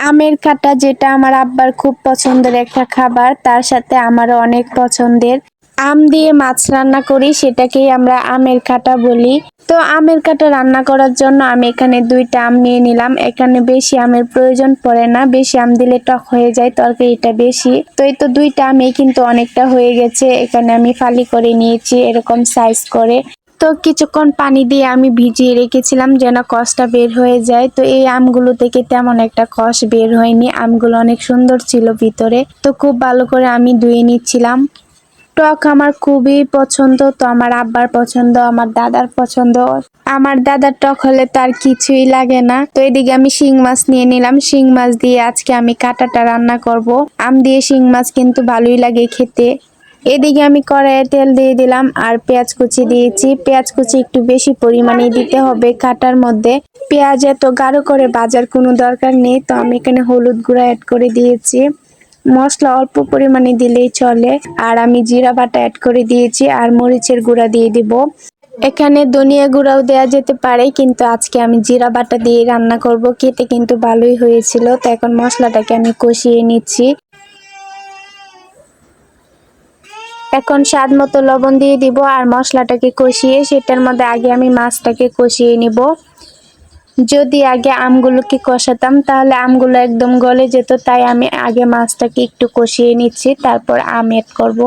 আমের কাটা যেটা আমার আব্বার খুব পছন্দের একটা খাবার, তার সাথে আমারও অনেক পছন্দের। আম দিয়ে মাছ রান্না করি, সেটাকেই আমরা আমের কাটা বলি। তো আমের কাটা রান্না করার জন্য আমি এখানে 2টা আম নিয়ে নিলাম। এখানে বেশি আমের প্রয়োজন পড়ে না, বেশি আম দিলে টক হয়ে যায় তরকারিটা বেশি। তো এই তো 2টা আমে কিন্তু অনেকটা হয়ে গেছে। এখানে আমি ফালি করে নিয়েছি এরকম সাইজ করে। তো কিছুক্ষণ পানি দিয়ে আমি ভিজিয়ে রেখেছিলাম যেন কষটা বের হয়ে যায়। তো এই আমগুলো থেকে তেমন একটা কষ বের হয়নি, আমগুলো অনেক সুন্দর ছিল ভিতরে। তো খুব ভালো করে আমি ধুয়ে নিচ্ছিলাম। টক আমার খুবই পছন্দ, তো আমার আব্বার পছন্দ, আমার দাদার পছন্দ। আমার দাদার টক হলে তার কিছুই লাগে না। তো এদিকে আমি শিং মাছ নিয়ে নিলাম, শিং মাছ দিয়ে আজকে আমি কাটাটা রান্না করব। আম দিয়ে শিং মাছ কিন্তু ভালোই লাগে খেতে। এদিকে আমি কড়াইয়ে তেল দিয়ে দিলাম আর পেঁয়াজ কুচি দিয়েছি। পেঁয়াজ কুচি একটু বেশি পরিমাণে দিতে হবে কাটার মধ্যে। পেঁয়াজ এত গাঢ় করে ভাজার কোনো দরকার নেই। তো আমি এখানে হলুদ গুঁড়া অ্যাড করে দিয়েছি, মশলা অল্প পরিমাণে দিলেই চলে। আর আমি জিরা বাটা অ্যাড করে দিয়েছি আর মরিচের গুঁড়া দিয়ে দিব। এখানে ধনিয়া গুঁড়াও দেওয়া যেতে পারে, কিন্তু আজকে আমি জিরা বাটা দিয়ে রান্না করব। খেতে কিন্তু ভালোই হয়েছিল। তো এখন মশলাটাকে আমি কষিয়ে নিচ্ছি। এখন স্বাদ মতো লবণ দিয়ে দিব আর মশলাটাকে কষিয়ে সেটার মধ্যে আগে আমি মাছটাকে কষিয়ে নিব। যদি আগে আমগুলোকে কষাতাম তাহলে আমগুলো একদম গলে যেত, তাই আমি আগে মাছটাকে একটু কষিয়ে নিচ্ছি, তারপর আম এড করব।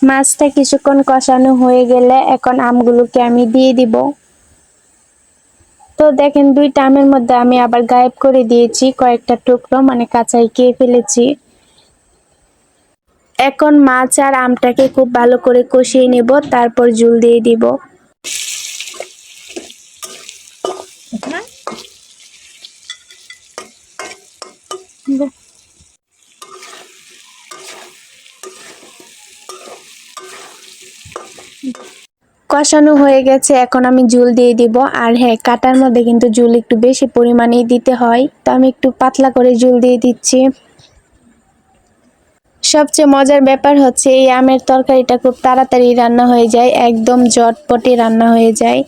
মাছটা কিছুক্ষণ কষানো হয়ে গেলে এখন আমগুলোকে আমি দিয়ে দিব। তো দেখেন 2টা আমের মধ্যে আমি আবার গায়েব করে দিয়েছি কয়েকটা টুকরো, মানে কাঁচাই খেয়ে ফেলেছি। এখন মাছ আর আমটাকে খুব ভালো করে কষিয়ে নেব, তারপর ঝোল দিয়ে দিব। কষানো হয়ে গেছে, এখন আমি ঝোল দিয়ে দিব। আর হ্যাঁ, কাটার মধ্যে কিন্তু ঝোল একটু বেশি পরিমাণেই দিতে হয়, তো আমি একটু পাতলা করে ঝোল দিয়ে দিচ্ছি। সবচেয়ে মজার ব্যাপার হচ্ছে এই আমের তরকারিটা খুব তাড়াতাড়ি রান্না হয়ে যায়, একদম ঝটপটে রান্না হয়ে যায়,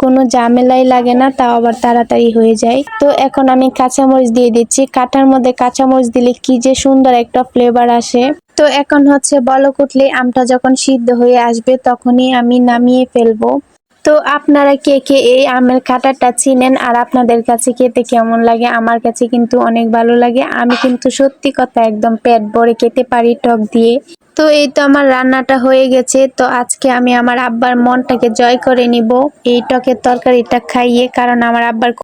কোনো ঝামেলাই লাগে না, তাও আবার তাড়াতাড়ি হয়ে যায়। তো এখন আমি কাঁচামরিচ দিয়ে দিচ্ছি। কাটার মধ্যে কাঁচামরিচ দিলে কি যে সুন্দর একটা ফ্লেভার আসে। তো এখন হচ্ছে বলক উঠলে আমটা যখন সিদ্ধ হয়ে আসবে তখনই আমি নামিয়ে ফেলবো। তো আপনারা কে কে এই আমের কাঁটাটা চিনেন আর আপনাদের কাছে খেতে কেমন লাগে? আমার কাছে কিন্তু অনেক ভালো লাগে। আমি কিন্তু সত্যি কথা একদম পেট ভরে খেতে পারি টক দিয়ে। তো এই তো আমার রান্নাটা হয়ে গেছে। তো আজকে আমি আমার আব্বার মনটাকে জয় করে নিব এই টকের তরকারিটা খাইয়ে, কারণ আমার আব্বার